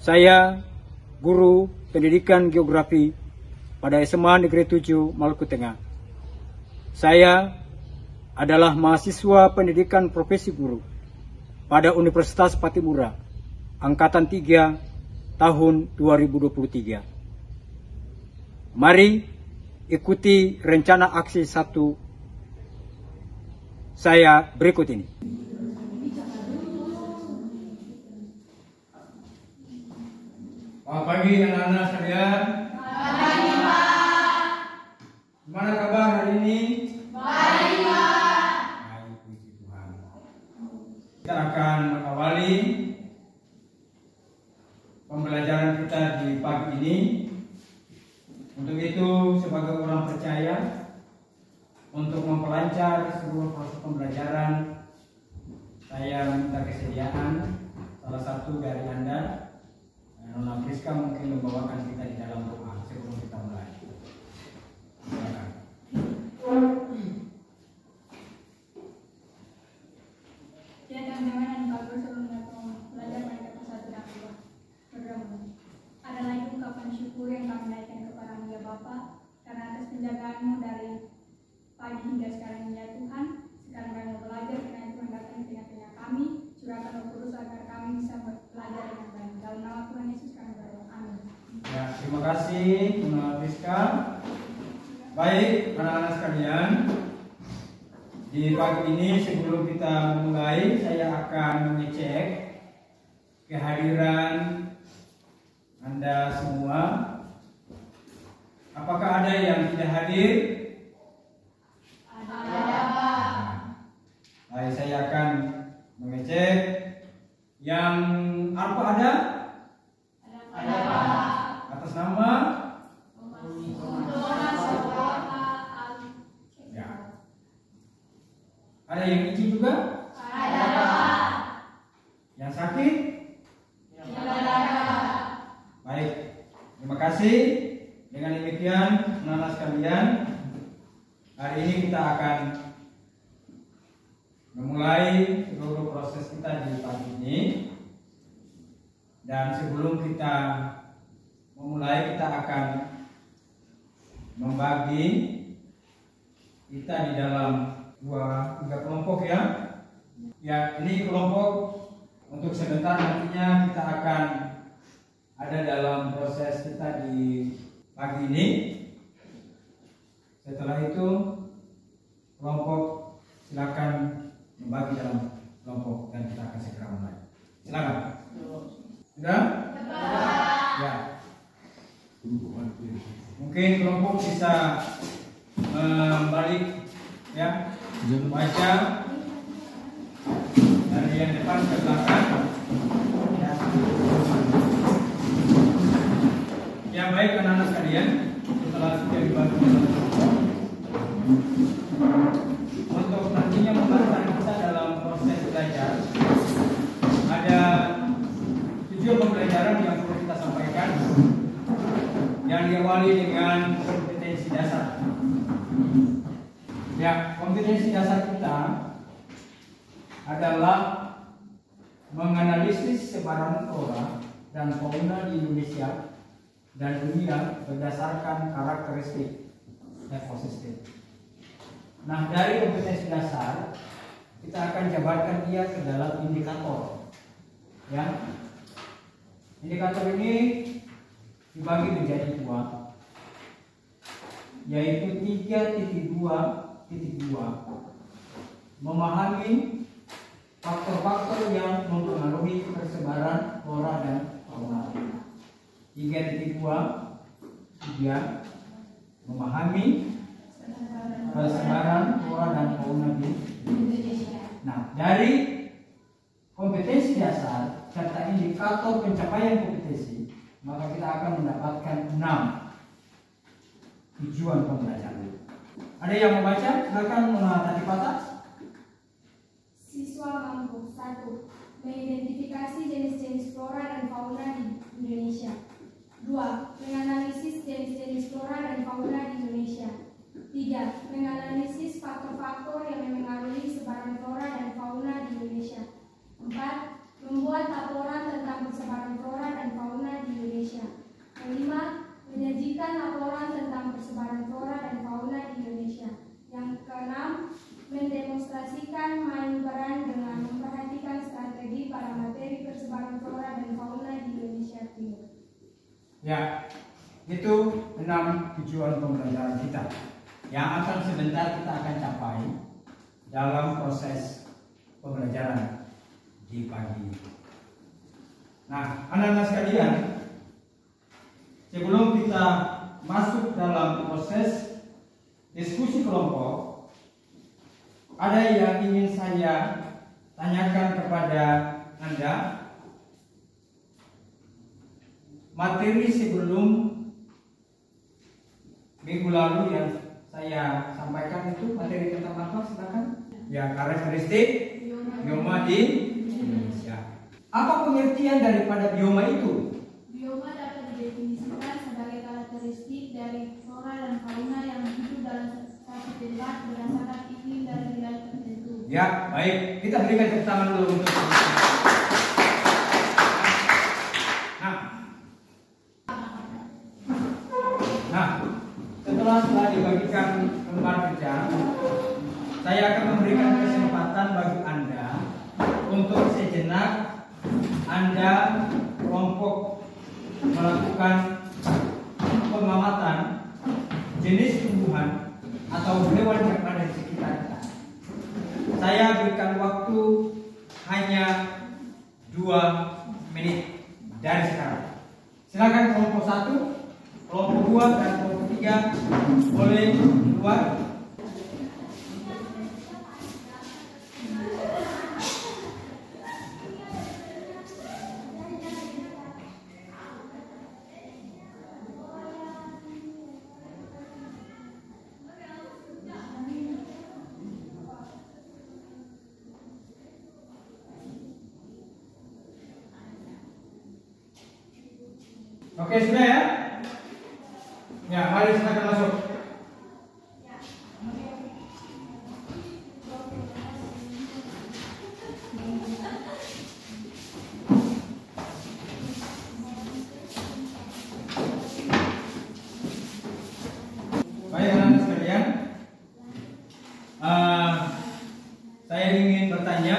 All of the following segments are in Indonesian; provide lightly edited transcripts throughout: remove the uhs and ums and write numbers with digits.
Saya guru pendidikan geografi pada SMA Negeri 7 Maluku Tengah. Saya adalah mahasiswa pendidikan profesi guru pada Universitas Patimura, Angkatan 3 tahun 2023. Mari ikuti rencana aksi 1 saya berikut ini. Selamat pagi anak-anak sekalian. Pagi, Pak. Gimana kabar hari ini? Baik, Pak. Baik, puji Tuhan. Kita akan mengawali pembelajaran kita di pagi ini. Untuk itu, sebagai orang percaya, untuk memperlancar seluruh proses pembelajaran, saya minta kesediaan salah satu dari Anda, Nona Friska, mungkin membawakan kita di dalam doa sebelum kita mulai. Silakan. Ya, teman-teman yang bagus sebelum belajar mereka satu dan dua. Berdoa. Ada lagi ungkapan syukur yang kami naikkan kepada-Mu ya Bapa, karena atas penjagaanmu dari pagi hingga sekarang ya Tuhan. Sekarang kami mau belajar, karena Tuhan datang di tengah-tengah kami. Curahkan Roh Kudus agar kami bisa belajar dengan baik. Dalam nama Tuhan Yesus kami berdoa. Amin. Ya, terima kasih Nona Friska. Baik, anak-anak sekalian, di pagi ini sebelum kita mulai, saya akan mengecek kehadiran Anda semua. Apakah ada yang tidak hadir? Ada, Pak. Baik, saya akan mengecek. Yang apa ada? Ada, Pak. Atas nama? Ya. Ada yang izin juga? Ada, Pak. Yang sakit? Ada. Baik, terima kasih. Dengan demikian, anak-anak sekalian, hari ini kita akan memulai seluruh proses kita di pagi ini. Dan sebelum kita memulai, kita akan membagi kita di dalam 2-3 kelompok ya. Ya, ini kelompok untuk sebentar, nantinya kita akan ada dalam proses kita di pagi ini. Setelah itu kelompok silakan membagi dalam kelompok dan kita akan segera mulai. Silakan. Sudah? Ya. Mungkin kelompok bisa balik ya, baca dari yang depan ke belakang. Ya baik anak-anak sekalian, setelah sudah dibagi untuk nantinya membantu kita dalam proses belajar, ada tujuan pembelajaran yang perlu kita sampaikan, yang diawali dengan kompetensi dasar. Ya, kompetensi dasar kita adalah menganalisis sebaran flora dan fauna di Indonesia dan dunia berdasarkan karakteristik ekosistem. Nah, dari kompetensi dasar kita akan jabarkan dia ke dalam indikator. Ya, indikator ini dibagi menjadi 2, yaitu 3.2.2, memahami faktor-faktor yang mempengaruhi persebaran flora dan fauna. 3.2, memahami persebaran flora dan fauna di Indonesia. Nah, dari kompetensi dasar serta indikator pencapaian kompetensi, maka kita akan mendapatkan 6 tujuan pembelajaran. Ada yang membaca? Silakan mengatasi kata. Siswa mampu 1. Mengidentifikasi jenis-jenis flora dan fauna di Indonesia. 2. Menganalisis jenis-jenis flora dan fauna di Indonesia. 3. Menganalisis faktor-faktor yang mempengaruhi sebaran flora dan fauna di Indonesia. 4. Membuat laporan tentang persebaran flora dan fauna Ya, itu 6 tujuan pembelajaran kita yang akan sebentar kita akan capai dalam proses pembelajaran di pagi ini. Nah, anak-anak sekalian, sebelum kita masuk dalam proses diskusi kelompok, ada yang ingin saya tanyakan kepada Anda. Materi sebelum minggu lalu yang saya sampaikan itu materi tentang apa? Silakan. Ya, karakteristik bioma di Indonesia. Apa pengertian daripada bioma itu? Bioma dapat didefinisikan sebagai karakteristik dari flora dan fauna yang hidup dalam satu tempat berdasarkan iklim dan wilayah tertentu. Ya, baik. Kita berikan tepuk tangan dulu untuk. Setelah dibagikan lembar kerja, saya akan memberikan kesempatan bagi Anda untuk sejenak Anda kelompok melakukan pengamatan jenis tumbuhan atau hewan yang ada di sekitar kita. Saya berikan waktu hanya 2 menit dari sekarang. Silakan kelompok 1, kelompok 2 dan kelompok 3 boleh keluar. Oke, sudah ya? Ya, mari silakan masuk. Baik, anak-anak sekalian, saya ingin bertanya,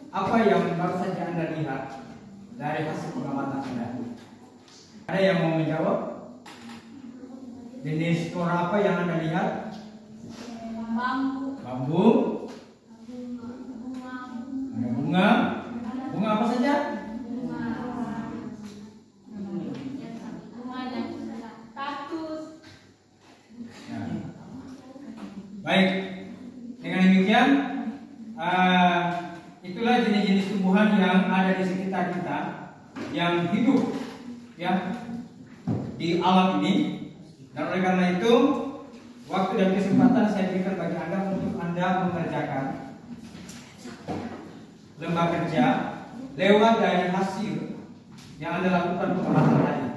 apa yang baru saja Anda lihat dari hasil pengamatan Anda? Ada yang mau menjawab? Jenis flora apa yang Anda lihat? Bambu. Bambu. Bunga. Ada bunga. Bunga apa saja? Bunga dan kaktus. Ya. Baik. Dengan demikian, itulah jenis-jenis tumbuhan yang ada di sekitar kita yang hidup ya di alam ini. Dan oleh karena itu, waktu dan kesempatan saya berikan bagi Anda untuk Anda mengerjakan lembar kerja lewat dari hasil yang Anda lakukan pengamatan tadi,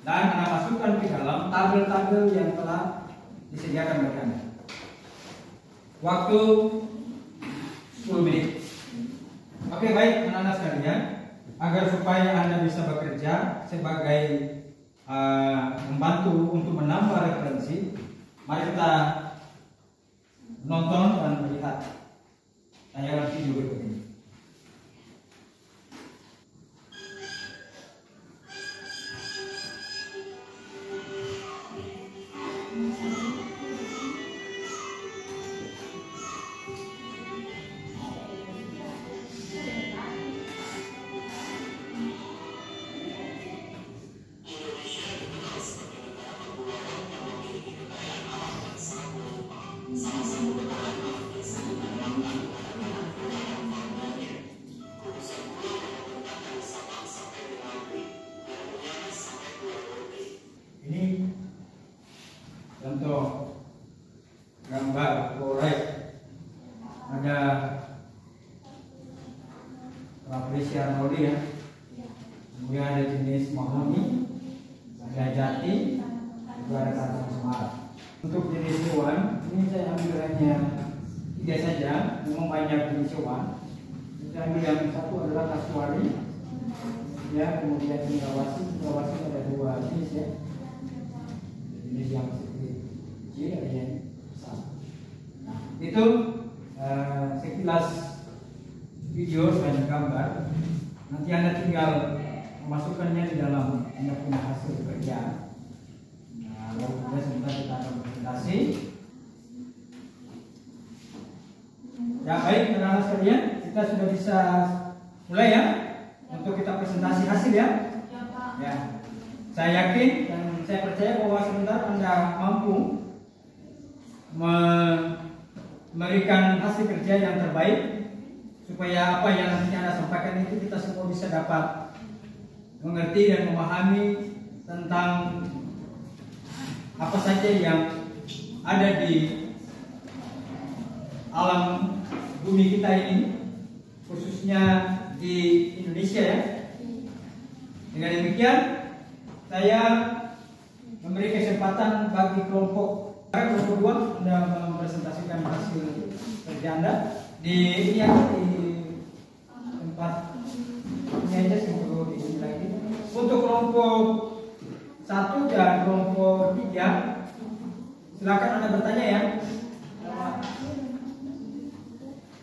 dan Anda masukkan ke dalam tabel-tabel yang telah disediakan bagi Anda. Waktu 10 menit. Oke, baik anak-anak sekalian, agar supaya Anda bisa bekerja sebagai membantu untuk menambah referensi, mari kita nonton dan melihat tayangan video berikut ini. Ini contoh gambar korek. Ada Rafflesia Rodi ya. Kemudian ada jenis mahoni, ada jati, juga ada kata semar. Untuk jenis hewan, ini saya ambil hanya 3 saja. Memang banyak jenis hewan. Saya ambil yang satu adalah kasuari, ya, kemudian cendrawasih. Cendrawasih ada 2 jenis ya. Jenis yang kecil, ada yang besar. Nah, itu sekilas video dan gambar. Nanti Anda tinggal memasukkannya di dalam Anda punya hasil kerja. Nah, lalu kemudian sebentar kita akan presentasi. Ya baik, anak-anak sekalian, kita sudah bisa mulai ya untuk kita presentasi hasil ya. Ya, saya yakin dan saya percaya bahwa sebentar Anda mampu memberikan hasil kerja yang terbaik supaya apa yang nantinya Anda sampaikan itu kita semua bisa dapat mengerti dan memahami tentang apa saja yang ada di alam bumi kita ini, khususnya di Indonesia ya. Dengan demikian saya memberi kesempatan bagi kelompok 2 Anda mempresentasikan hasil kerja Anda di ini ya, di tempat ini aja sebelum di sini lagi. Untuk kelompok 1 dan kelompok 3 silakan Anda bertanya ya.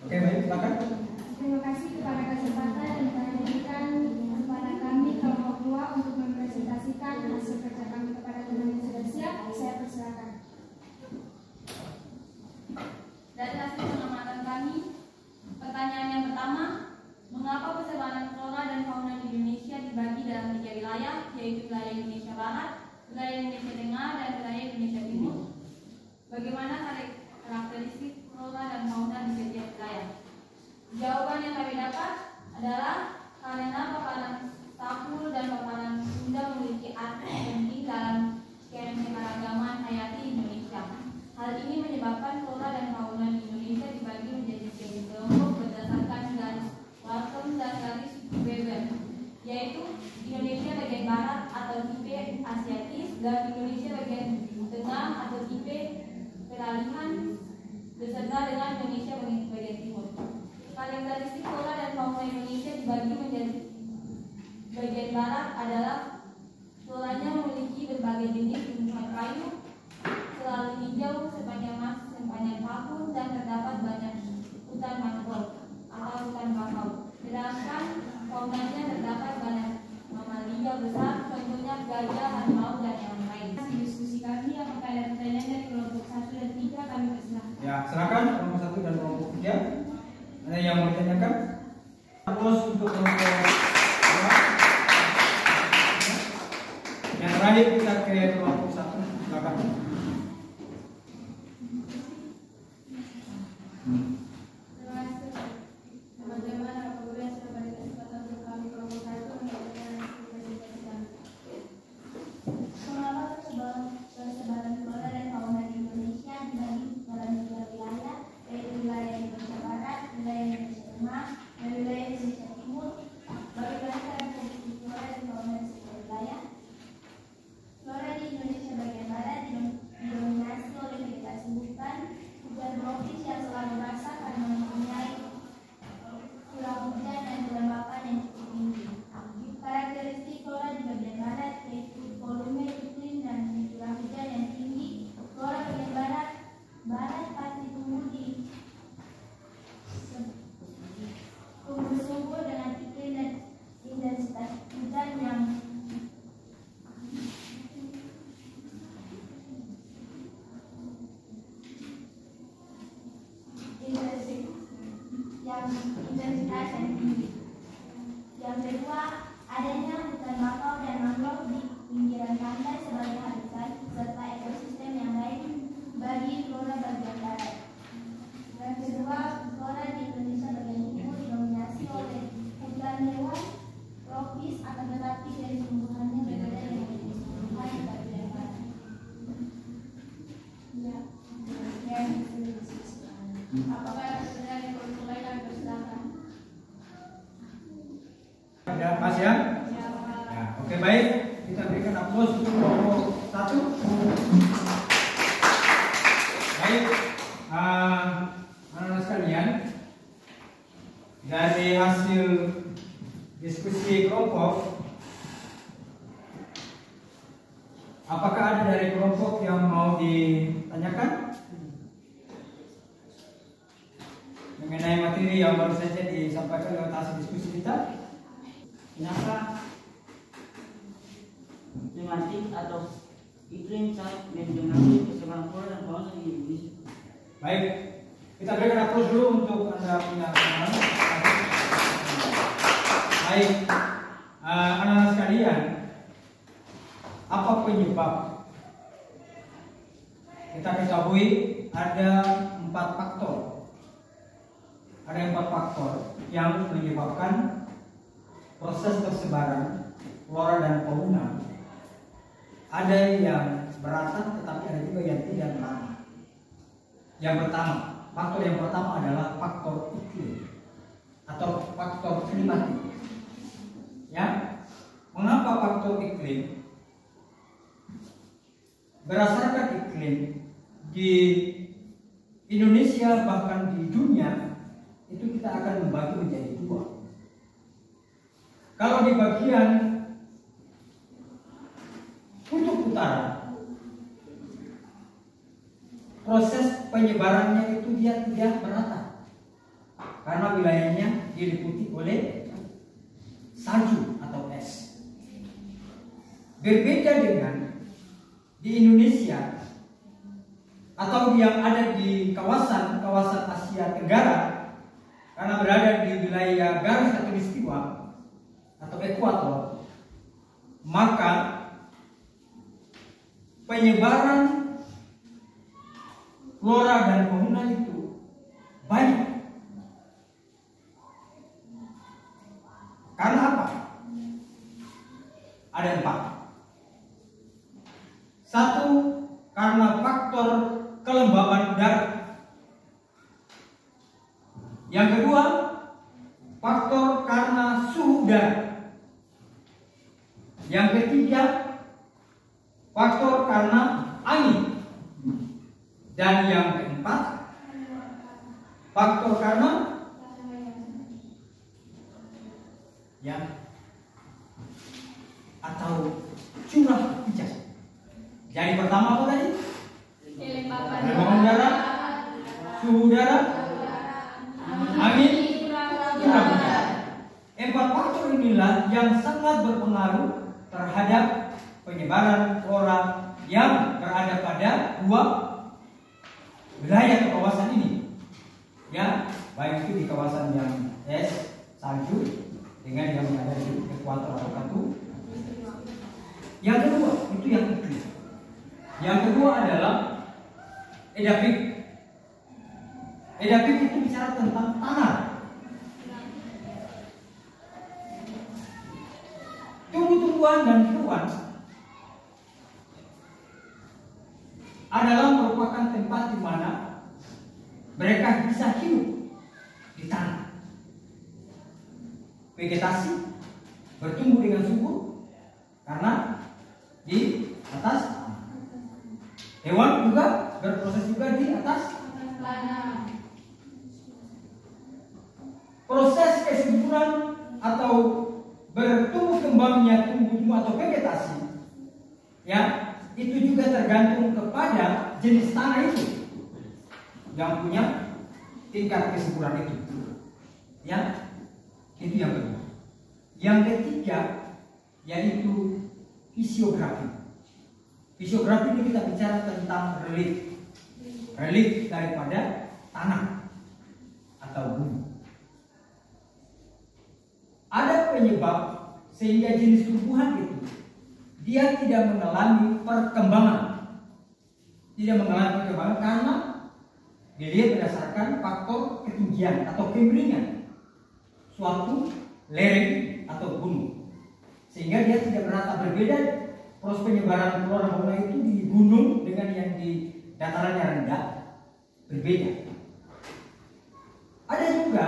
Oke baik, silakan. Terima kasih kepada kesempatan yang telah diberikan kepada kami kelompok 2 untuk mempresentasikan hasil kerja kami kepada teman yang sudah siap. Saya persilakan. Dari hasil pengamatan kami, pertanyaan yang pertama, mengapa persebaran flora dan fauna di Indonesia dibagi dalam 3 wilayah, yaitu wilayah Indonesia Barat, wilayah Indonesia Tengah, dan wilayah Indonesia Timur? Bagaimana karakteristik flora dan fauna di setiap wilayah? Jawaban yang kami dapat adalah karena paparan sapul dan paparan Sunda memiliki arti penting dalam keanekaragaman hayati Indonesia. Hal ini menyebabkan flora dan fauna di Indonesia dibagi menjadi 3 kelompok berdasarkan garis Wharton dan garis Weber, yaitu Indonesia bagian barat atau tipe Asiatis dan Indonesia bagian tengah atau tipe peralihan beserta dengan Indonesia bagian timur. Karakteristik flora dan fauna Indonesia dibagi menjadi bagian barat adalah floranya memiliki berbagai jenis tumbuhan kayu, selalu hijau sepanjang tahun dan terdapat banyak hutan mangrove atau hutan bakau. Sedangkan faunanya terdapat banyak mamalia besar, contohnya gajah, harimau dan yang lain. Diskusi kami, apakah ada pertanyaan dari kelompok 1 dan 3? Kami persilakan. Ya, silakan kelompok 1 dan kelompok 3. Ada yang mau ditanyakan? Terus untuk kelompok 2. Yang terakhir kita ke kelompok 1. Silakan. Terima kasih teman-teman, Bapak Guru yang sudah beri kesempatan untuk kami kelompok 1 menyampaikan hasil presentasi kami. Mengapa persebaran flora dan fauna di Indonesia dibagi dalam 3 wilayah, yaitu wilayah Indonesia Barat, wilayah Indonesia Tengah, dan wilayah Indonesia Timur? Bagaimana karakteristik flora dan fauna di setiap wilayah? Flora di Indonesia bagian barat didominasi oleh vegetasi hutan, hujan tropis yang selalu basah karena mempunyai curah hujan dan kelembapan yang cukup tinggi. Karakteristik flora di bagian barat yaitu volume iklim dan curah hujan yang tinggi. Flora bagian barat pasti tumbuh subur dengan iklim dan intensitas hujan yang intensitas yang tinggi. Yang kedua, adanya hutan bakau dan mangrove di pinggiran pantai sebagai habitat serta ekosistem yang baik bagi flora bagian barat. Yang kedua, flora di Indonesia bagian timur didominasi oleh hutan hewan tropis, akan tetapi dari tumbuhannya berbeda dengan jenis tumbuhan di bagian barat. Ya, yang apakah ada pertanyaan yang perlu mulai kami persilakan? Ya, Mas ya? Ya, oke baik. Kita berikan aplaus untuk kelompok 1. Baik, anak-anak sekalian, dari hasil diskusi kelompok, apakah ada dari kelompok yang mau ditanyakan mengenai materi yang baru saja disampaikan lewat hasil diskusi kita? Ternyata klimatik atau iklim saat mempengaruhi persebaran flora dan fauna di Indonesia. Baik, kita berikan aplaus dulu untuk Anda punya pengalaman. Baik, anak-anak sekalian, apa penyebab? Kita ketahui ada 4 faktor. Ada 4 faktor yang menyebabkan proses persebaran flora dan fauna. Ada yang merata, tetapi ada juga yang tidak merata. Yang pertama, faktor yang pertama adalah faktor iklim atau faktor klimatik. Ya, mengapa faktor iklim? Berdasarkan iklim di Indonesia bahkan di dunia itu kita akan membagi menjadi 2. Kalau di bagian kutub utara, proses penyebarannya itu dia tidak merata karena wilayahnya diliputi oleh salju atau es. Berbeda dengan di Indonesia atau yang ada di kawasan Asia Tenggara, karena berada di wilayah garis khatulistiwa atau ekuator, maka penyebaran flora dan fauna itu banyak. Karena apa? Ada 4. 1, karena faktor kelembaban udara. Yang kedua, faktor karena suhu udara. Yang ketiga, faktor karena angin. Dan yang keempat, faktor karena atau curah hujan. Jadi pertama apa tadi? Kelembaban udara, suhu udara, angin, curah hujan. 4 faktor inilah yang sangat berpengaruh terhadap penyebaran flora yang berada pada 2 wilayah atau kawasan ini. Ya, baik itu di kawasan yang es, salju, dengan yang ada di ekuator atau katu. Yang kedua, itu yang iklim. Yang kedua adalah edafik. Edafik itu bicara tentang tanah. Tumbuh-tumbuhan dan hewan adalah merupakan tempat di mana mereka bisa hidup di tanah. Vegetasi bertumbuh dengan subur karena di atas tanah. Hewan juga berproses juga di atas tanah. Proses kesuburan atau bertumbuh kembangnya tumbuh-tumbuh atau vegetasi, ya, itu juga tergantung kepada jenis tanah itu yang punya tingkat kesuburan itu. Ya, itu yang kedua. Yang ketiga yaitu fisiografi. Fisiografi ini kita bicara tentang relief daripada tanah atau bumi. Ada penyebab sehingga jenis tumbuhan itu dia tidak mengalami perkembangan. Tidak mengalami perkembangan karena dilihat berdasarkan faktor ketinggian atau kemiringan suatu lereng atau gunung, sehingga dia tidak merata. Berbeda proses penyebaran flora fauna itu di gunung dengan yang di dataran yang rendah, berbeda. Ada juga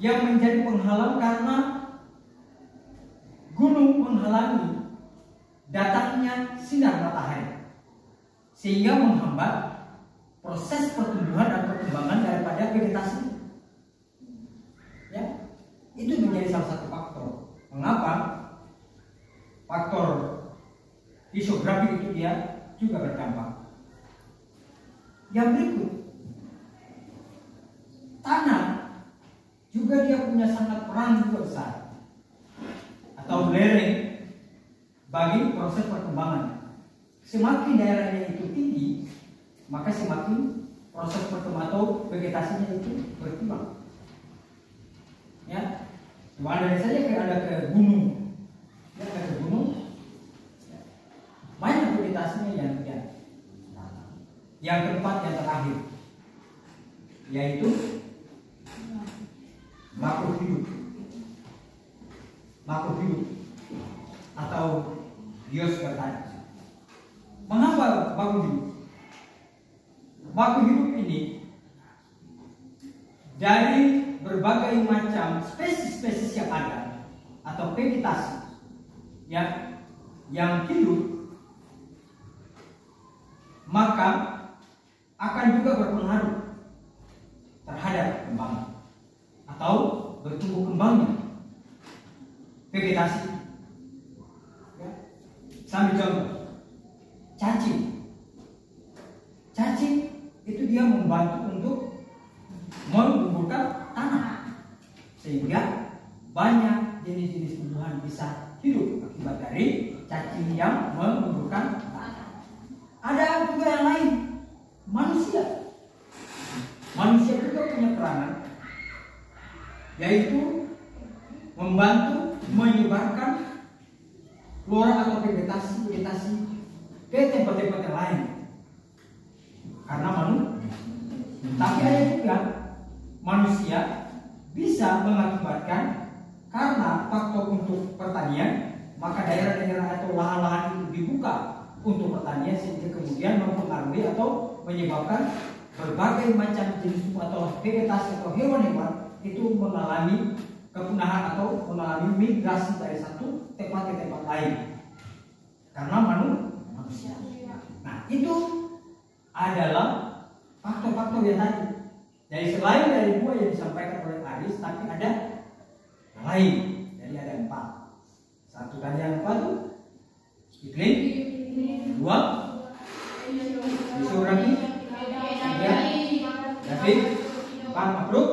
yang menjadi penghalang karena gunung menghalangi datangnya sinar matahari, sehingga menghambat proses pertumbuhan dan perkembangan daripada vegetasi. Ya, itu menjadi salah satu faktor mengapa faktor fisiografi itu dia juga berdampak. Yang berikut, tanah juga dia punya sangat peran besar atau lereng bagi proses perkembangan. Semakin daerahnya itu tinggi, maka semakin proses perkembangan atau vegetasinya itu berkembang. Ya, ada saja ada ke gunung, ya, ada ke gunung, ya. Banyak vegetasinya yang keempat yang terakhir, yaitu makhluk hidup atau biosfer tadi. Mengapa makhluk hidup? Makhluk hidup ini dari berbagai macam spesies yang ada atau vegetasi ya, yang hidup, maka akan juga berpengaruh terhadap kembang atau bertumbuh kembangnya vegetasi. Ya. Sambil contoh, cacing itu dia membantu untuk menguburkan tanah, sehingga banyak jenis-jenis tumbuhan bisa hidup akibat dari cacing yang menguburkan tanah. Ada juga yang lain, manusia juga punya peranan, yaitu membantu menyebarkan flora atau vegetasi ke tempat-tempat yang lain. Karena tapi ada juga manusia bisa mengakibatkan karena faktor untuk pertanian, maka daerah-daerah atau lahan-lahan itu dibuka untuk pertanian, sehingga kemudian mempengaruhi atau menyebabkan berbagai macam jenis atau vegetasi atau hewan-hewan itu mengalami kepunahan atau mengalami migrasi dari satu tempat ke tempat lain karena manusia. Nah, itu adalah faktor-faktor yang tadi. Jadi selain dari dua yang disampaikan oleh Aris, tapi ada yang lain. Jadi ada 4. Satu tadi yang apa tuh? Iklim. 2 geografi. 3 grafik. 4 makhluk.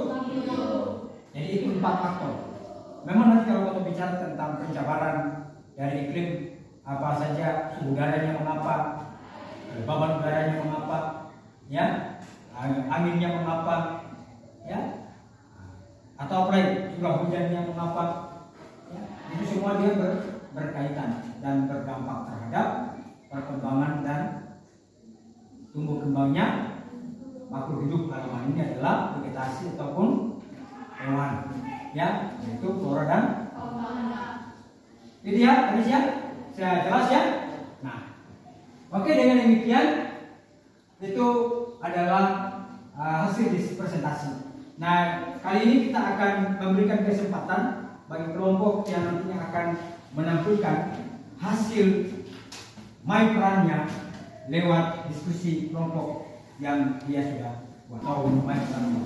Jadi itu 4 faktor. Memang nanti kalau kita bicara tentang penjabaran dari iklim, apa saja suhu udaranya mengapa, beban udaranya mengapa, ya, anginnya mengapa, ya, atau apa lagi, juga hujannya mengapa, ya, itu semua dia berkaitan dan berdampak terhadap perkembangan dan tumbuh kembangnya makhluk hidup. Dalam ini adalah vegetasi ataupun hewan, ya, yaitu flora dan fauna. Jadi ya, tadi ya, saya jelas ya. Nah, oke, dengan demikian itu adalah hasil presentasi. Nah, kali ini kita akan memberikan kesempatan bagi kelompok yang nantinya akan menampilkan hasil main perannya lewat diskusi kelompok yang dia sudah buat atau main perannya.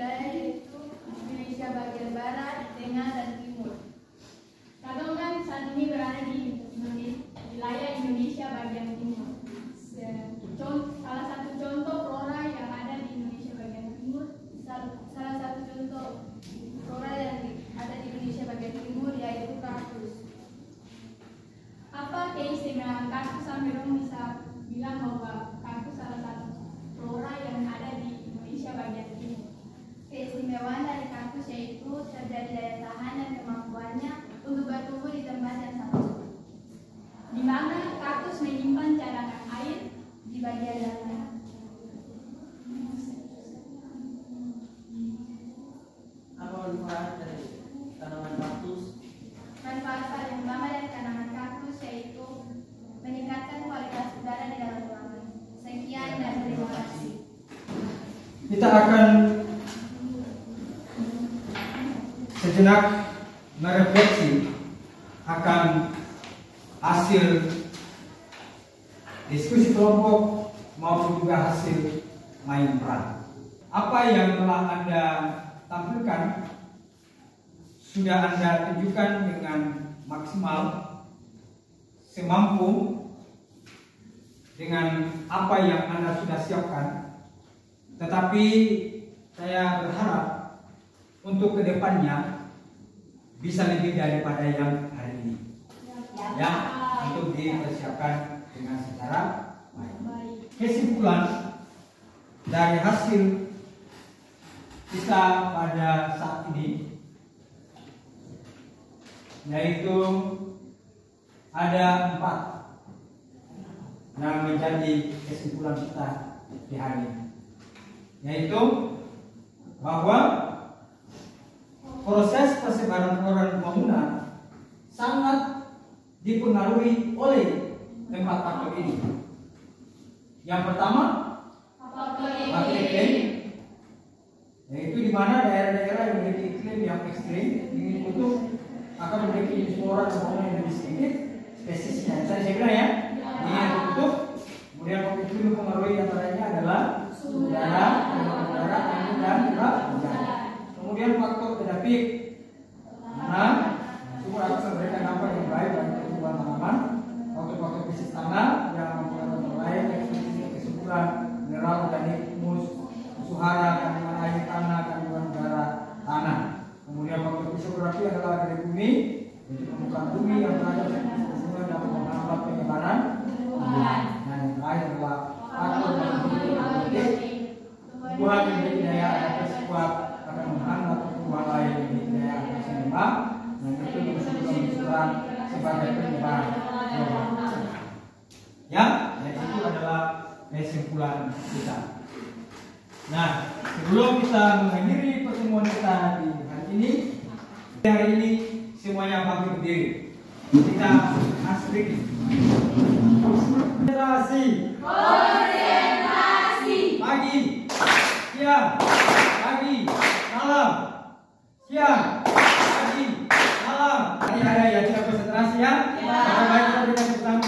wilayah yaitu Indonesia bagian barat, tengah, dan timur. Kadongan saat ini berada di wilayah Indonesia bagian timur. Salah satu contoh flora yang ada di Indonesia bagian timur, Salah satu contoh flora yang ada di Indonesia bagian timur yaitu kaktus. apa keistimewaan kaktus sampai dong bisa bilang bahwa kaktus salah satu flora yang ada di Indonesia bagian timur? Keistimewaan dari kaktus yaitu terjadi daya tahan dan kemampuannya untuk bertumbuh di tempat yang sama, Di mana kaktus menyimpan cadangan air di bagian dalamnya. Apa manfaat dari tanaman kaktus? Manfaat paling utama dari tanaman kaktus yaitu meningkatkan kualitas udara di dalam ruangan. Sekian dan terima kasih. Kita akan sejenak merefleksi akan hasil diskusi kelompok maupun juga hasil main peran. Apa yang telah Anda tampilkan sudah Anda tunjukkan dengan maksimal, semampu dengan apa yang Anda sudah siapkan. Tetapi saya berharap untuk kedepannya bisa lebih daripada yang hari ini, ya, untuk dipersiapkan dengan secara baik. Kesimpulan dari hasil kita pada saat ini yaitu ada 4 yang menjadi kesimpulan kita di hari ini, yaitu bahwa proses persebaran flora dan fauna sangat dipengaruhi oleh 4 faktor ini. Yang pertama, faktor iklim, yaitu di mana daerah-daerah yang memiliki iklim yang ekstrim, dingin kutub, akan memiliki flora dan fauna yang lebih sedikit spesiesnya. Saya kira ya, dingin kutub. Kemudian iklim mempengaruhi antaranya adalah udara, angin dan juga hujan. Kemudian faktor edapik, mana itu akan memberikan dampak yang baik bagi pertumbuhan tanaman. Faktor-faktor fisik tanah yang mempengaruhi lain, kesuburan mineral organik, humus, suhara, kandungan air tanah, kandungan udara tanah. Kemudian faktor fisiografi adalah dari bumi, jadi permukaan bumi yang berada di hubungan dapat menghambat penyebaran. Dan yang terakhir adalah faktor tumbuhan yang memiliki daya adaptasi kuat akan menghambat pertumbuhan lain yang memiliki daya adaptasi lemah, dan itu disebut sebagai penyebaran. Ya, dan itu adalah kesimpulan kita. Nah, sebelum kita mengakhiri pertemuan kita di hari ini semuanya bangkit berdiri. Kita asik. Konsentrasi. Pagi, siang, pagi, malam, siang, pagi, malam. Ini ada yang tidak konsentrasi ya. Baik, kita berikan bersama.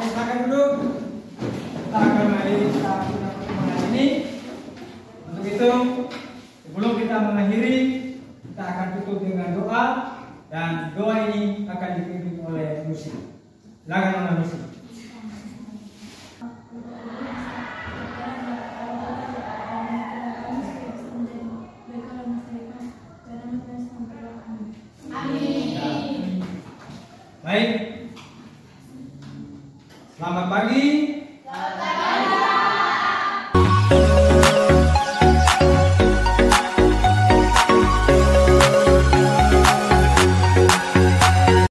Silakan duduk. Kita akan mengakhiri pertemuan ini. Untuk itu, sebelum kita mengakhiri, kita akan tutup dengan doa, dan doa ini akan dipimpin oleh musik. Silakan oleh musik. Baik. Selamat pagi.